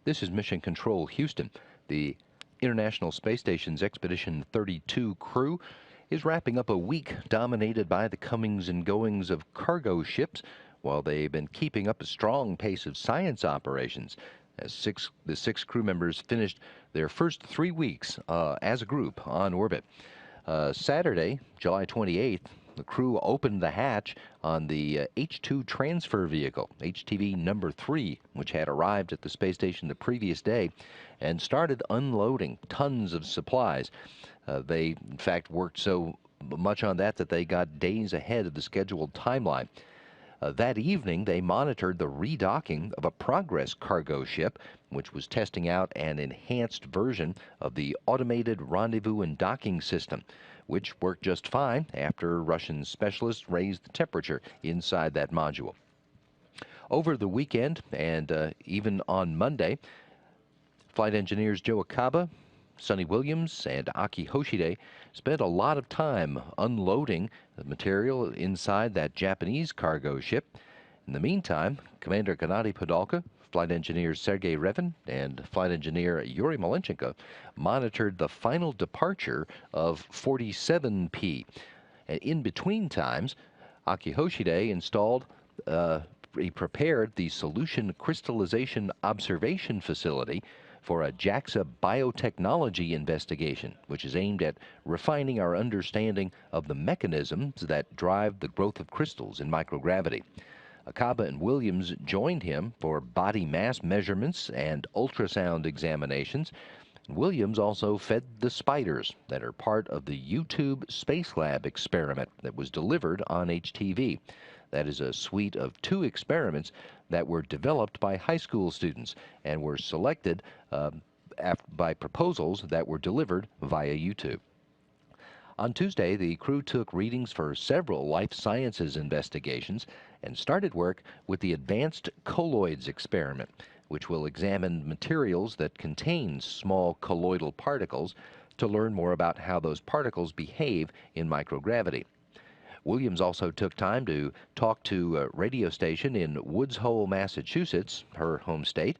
This is Mission Control Houston. The International Space Station's Expedition 32 crew is wrapping up a week dominated by the comings and goings of cargo ships while they've been keeping up a strong pace of science operations. The six crew members finished their first 3 weeks as a group on orbit. Saturday, July 28th, the crew opened the hatch on the H-2 transfer vehicle, HTV number 3, which had arrived at the space station the previous day, and started unloading tons of supplies. They, in fact, worked so much on that they got days ahead of the scheduled timeline. That evening, they monitored the redocking of a Progress cargo ship, which was testing out an enhanced version of the automated rendezvous and docking system, which worked just fine after Russian specialists raised the temperature inside that module. Over the weekend and even on Monday, flight engineers Joe Akaba, Sonny Williams, and Aki Hoshide spent a lot of time unloading the material inside that Japanese cargo ship. In the meantime, Commander Gennady Podolka, flight engineer Sergei Revin, and flight engineer Yuri Malenchenko monitored the final departure of 47P. In between times, Aki Hoshide he prepared the Solution Crystallization Observation Facility for a JAXA biotechnology investigation, which is aimed at refining our understanding of the mechanisms that drive the growth of crystals in microgravity. Akaba and Williams joined him for body mass measurements and ultrasound examinations. Williams also fed the spiders that are part of the YouTube Space Lab experiment that was delivered on HTV. That is a suite of 2 experiments that were developed by high school students and were selected by proposals that were delivered via YouTube. On Tuesday, the crew took readings for several life sciences investigations and started work with the Advanced Colloids experiment, which will examine materials that contain small colloidal particles to learn more about how those particles behave in microgravity. Williams also took time to talk to a radio station in Woods Hole, Massachusetts, her home state,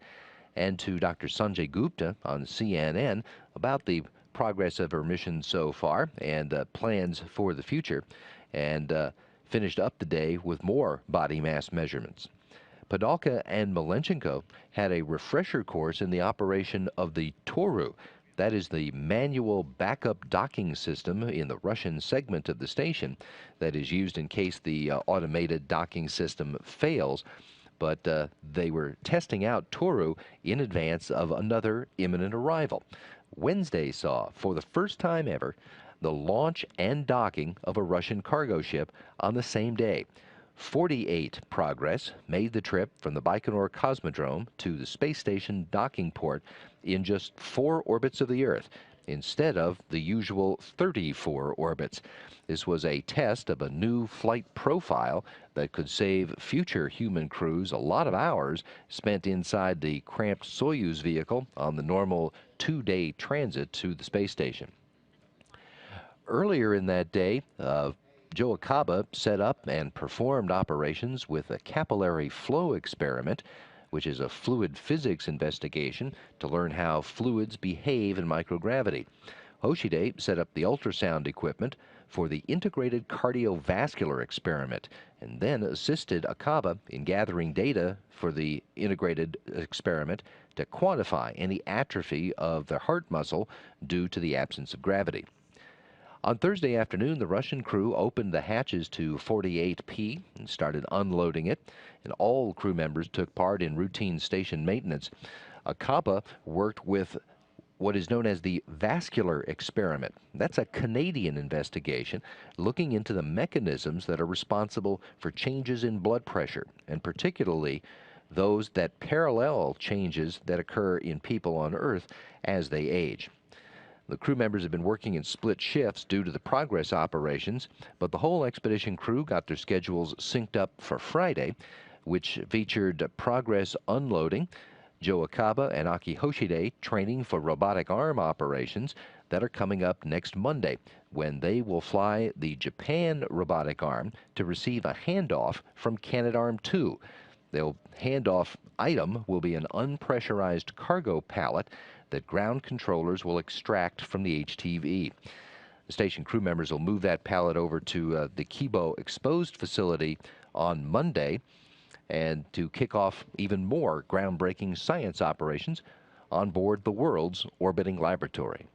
and to Dr. Sanjay Gupta on CNN about the progress of her mission so far and plans for the future, and finished up the day with more body mass measurements. Podolka and Malenchenko had a refresher course in the operation of the Toru. That is the manual backup docking system in the Russian segment of the station that is used in case the automated docking system fails. But they were testing out Toru in advance of another imminent arrival. Wednesday saw, for the first time ever, the launch and docking of a Russian cargo ship on the same day. 48 Progress made the trip from the Baikonur Cosmodrome to the space station docking port in just 4 orbits of the Earth, instead of the usual 34 orbits. This was a test of a new flight profile that could save future human crews a lot of hours spent inside the cramped Soyuz vehicle on the normal 2-day transit to the space station. Earlier in that day, Joe Akaba set up and performed operations with a capillary flow experiment, which is a fluid physics investigation to learn how fluids behave in microgravity. Hoshide set up the ultrasound equipment for the integrated cardiovascular experiment and then assisted Akaba in gathering data for the integrated experiment to quantify any atrophy of the heart muscle due to the absence of gravity. On Thursday afternoon, the Russian crew opened the hatches to 48P and started unloading it, and all crew members took part in routine station maintenance. Akaba worked with what is known as the vascular experiment. That's a Canadian investigation looking into the mechanisms that are responsible for changes in blood pressure, and particularly those that parallel changes that occur in people on Earth as they age. The crew members have been working in split shifts due to the Progress operations, but the whole expedition crew got their schedules synced up for Friday, which featured Progress unloading, Joe Akaba and Aki Hoshide training for robotic arm operations that are coming up next Monday, when they will fly the Japan robotic arm to receive a handoff from Canadarm2. They'll hand off item will be an unpressurized cargo pallet that ground controllers will extract from the HTV. The station crew members will move that pallet over to the Kibo Exposed facility on Monday and to kick off even more groundbreaking science operations on board the world's orbiting laboratory.